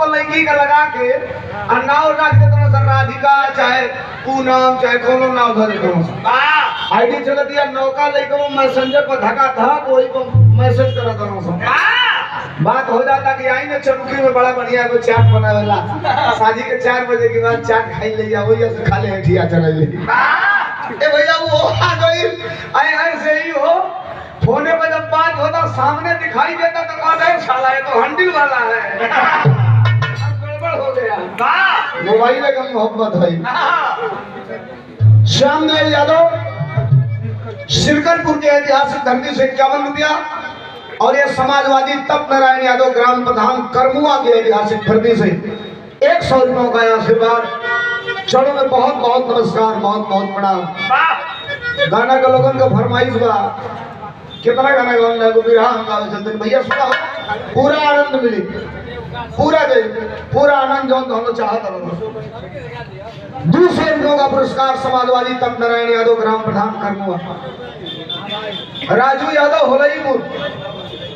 को लड़की का लगा के और नाव रख देते सर, राधिका चाहे पूनम चाहे कोनो नाव धर देते आईडी चल दिया नौका लेके मैसेंजर पर धका धक वही पर मैसेज करा देना बात हो जाता कि आई ना चमकी में बड़ा बढ़िया को चाट बनावेला शादी के 4 बजे के बाद चाट खाई ले जाओ या से खा ले हटिया चले ले ए भैया वो आ गई आई ऐसे ही हो फोने पे जब बात होता सामने दिखाई देता तो कहता है साला ये तो हंडिल वाला है गड़बड़ हो गया मोबाइल का मोहब्बत है। श्यामदेव यादव शिरकनपुर के ऐतिहासिक धरती से 51 रुपया और ये समाजवादी तप नारायण यादव ग्राम प्रधान करमुआ के ऐतिहासिक धरती से 100 रुपयों का आशीर्वाद। चलो में बहुत बहुत नमस्कार, बहुत बहुत प्रणाम। गाना का लोगन का फरमाइश बा, कितना गाना गाना है बिरहा हम गावे चलते भैया, सुना पूरा आनंद मिली, पूरा दे पूरा आनंद जो हम लोग चाहते हैं। 200 रुपयों का पुरस्कार समाजवादी तप नारायण यादव ग्राम प्रधान करमुआ। राजू यादव होलईपुर,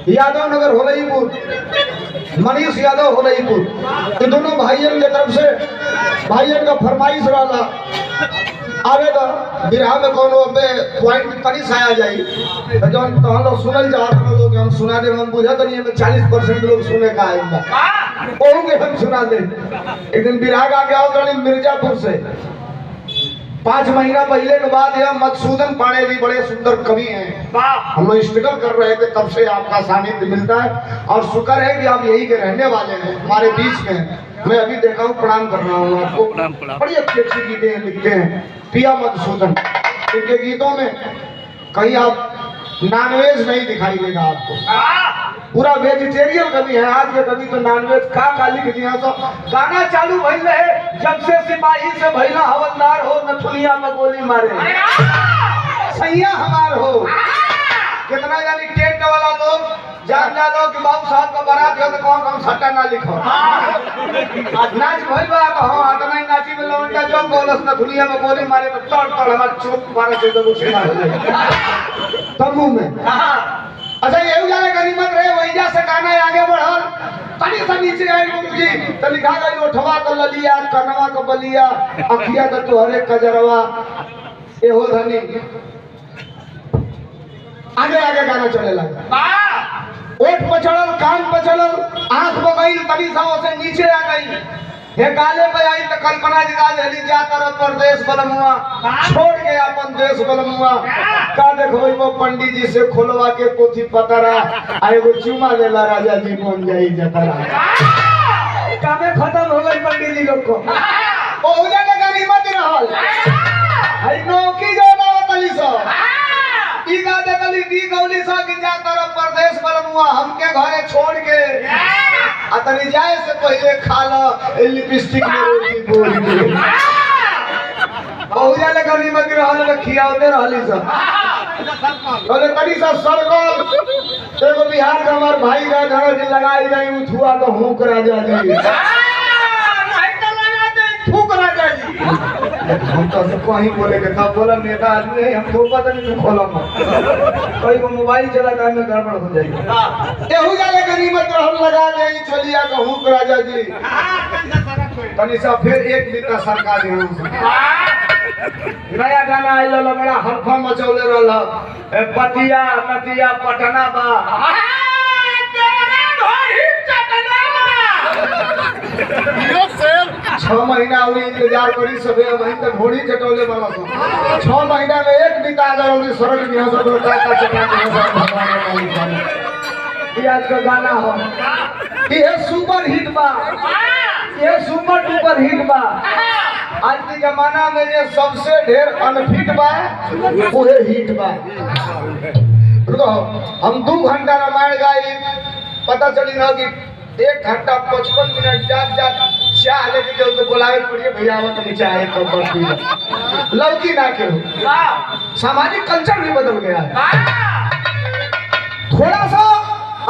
यादव नगर होलईपुर, मनीष यादव होलईपुर, ये दोनों भाइयों की तरफ से भाइयों का फरमाइश वाला आवेगा बिरहा में कोनो पॉइंट तनी साया जाई तो जौन तो हम लोग सुनल चाहत लोग हम सुना दे, हम बुझत नहीं है 40% लोग सुने का आएगा ओहू के हम सुना दे। एक दिन बिरहा गा के आओ मिर्जापुर से 5 महीना पहले के बाद यह मधुसूदन पांडे जी बड़े सुंदर कवि हैं, हम लोग स्ट्रगल कर रहे थे तब से आपका सानिध्य मिलता है और शुक्र है कि आप यही के रहने वाले हैं, हमारे बीच में। मैं अभी देखा हूँ, प्रणाम कर रहा हूँ आपको। बड़ी अच्छी अच्छी गीतें लिखते हैं पिया मधुसूदन, इनके गीतों में कहीं आप नॉनवेज नहीं दिखाई देगा आपको, पूरा वेजिटेरियन कवि है। आज के कवि तो नॉनवेज का लिख दिया। तो गाना चालू भइल रहे जब से सिपाही से भइला हवलदार हो, नथुनिया में गोली मारे सैया हमार हो। कितना यानी टेंट वाला लोग जान जा लो कि बाबू साहब का बारात हो तो कौन सट्टा ना लिखो आज नाच भइल बा तो हां आतना नाची में लौंडा जब बोलस नथुनिया में गोली मारे तो तड़ तड़ हमार चुप मारे से तो सेना हो जाए तम्बू में। अच्छा ये जाने गनीमत रहे वहीजा से गाना आगे बढ़ल तनी से नीचे आई मुझी तो लिखा गई ओठवा का ललिया कनवा का बलिया अखिया का तोहरे कजरवा ए हो धनी। आगे आगे गाना चले लगा, ओठ पर चढ़ल कान पर चढ़ल आंख पर गई तभी से नीचे आ गई हे गाले पे आई तो कल्पना जी राजहली जा तरफ परदेश बलमुआ छोड़ के अपन देश बलमुआ का देखो वो पंडित जी से खोलवा के पोथी पतरा आए वो चुमा लेला राजा जी बन जाई जतरा। कामे खत्म हो गई पंडित जी लोग को ओ जाने का हिम्मत रहल हई नौकी जो ना तली सो ई गा दे गली दी गौली सो कि जा तरफ परदेश बलमुआ हमके घरे छोड़ के अतनी जाए से पहले खा लो लिपस्टिक में रोटी बोल के बहुजा ले गली में रहल में खियावते रहली सब बोले तनी सब सरगल एगो बिहार का हमार भाई का घर जी लगाई जाई उठुआ तो हुक राजा जी फूक राजा जी हम तो कहीं बोले के तब बोला नेता आदमी है हम तो पता नहीं खोलम कोई को मोबाइल चलाता में गड़बड़ हो जाएगी एहू जाले गनीमत रहल लगा दे चलिया कहूं राजा जी तनी सा फिर एक बीता सरकार नया गाना आइल बड़ा हल्फा मचौले रहल पतिया नतिया पटना बा तेरे ढोरी चटना यो सेल 6 महीना हुई इंतजार करी सबे वहीं तक घोड़ी चटोले वाला 6 महीना में एक बीता अगर उन्हें सरल भी हो सकता का चटा भगवान ये आज का गाना हो ये सुपर हिट बा, ये सुपर डुपर हिट बा। आज के जमाना में ये सबसे ढेर अनफिट बा वो है हिट बा। रुको हम 2 घंटा रामायण गाई पता चली ना कि 1 घंटा 55 मिनट जात चाह लेके जो तो बुलावे पड़िए भैया आवत नहीं चाहे तो बस लड़की ना के सामाजिक कल्चर भी बदल गया है थोड़ा सा।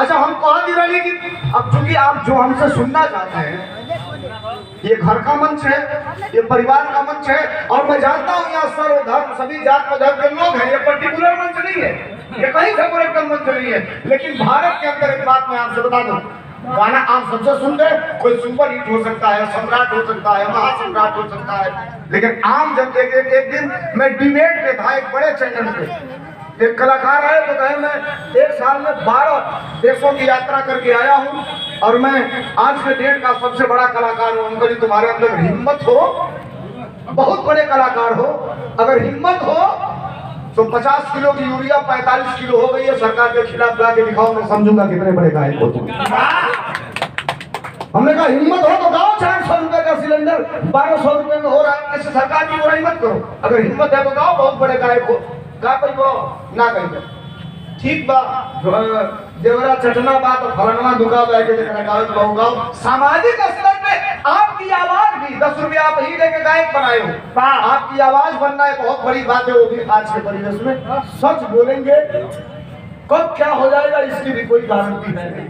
अच्छा हम कह दी रही कि अब चूंकि आप जो हमसे सुनना चाहते हैं ये घर का मंच है, ये परिवार का मंच है और मैं जानता हूँ यहाँ सर्व धर्म सभी जात मजहब के लोग हैं, ये पर्टिकुलर मंच नहीं है, ये कहीं से पॉलिटिकल मंच नहीं है। लेकिन भारत के अंदर एक बात मैं आपसे बता दूं गाना आप सबसे सुनते हैं, कोई सुपर हिट हो सकता है, सम्राट हो सकता है, महासम्राट हो सकता है, लेकिन आम जनता के एक दिन मैं डिबेट पे था एक बड़े चैनल पे, एक कलाकार आए तो कहे मैं एक साल में 12 देशों की यात्रा करके आया हूँ और मैं आज के डेट का सबसे बड़ा कलाकार हूँ। अंकल जी तुम्हारे अंदर हिम्मत हो, बहुत बड़े कलाकार हो, अगर हिम्मत हो तो 50 किलो की यूरिया 45 किलो हो गई है, सरकार के खिलाफ ला के दिखाओ, मैं समझूंगा कितने बड़े गायक हो तुम। हमने कहा हिम्मत हो तो गाओ, 400 रुपए का सिलेंडर 1200 रुपए में हो रहा है, किसी सरकार की बुराई मत करो, अगर हिम्मत है तो गाओ, बहुत बड़े गायक हो। का कोई वो ना कही ठीक बा, जेवरा चटना बा तो फलनवा दुका बा के गावत बहु गाओ। सामाजिक स्तर पे आपकी आवाज भी 10 रुपया आप ही लेके गायक बनाए हो, आपकी आवाज बनना है बहुत बड़ी बात है, वो भी आज के परिवेश में। सच बोलेंगे कब क्या हो जाएगा इसकी भी कोई गारंटी नहीं।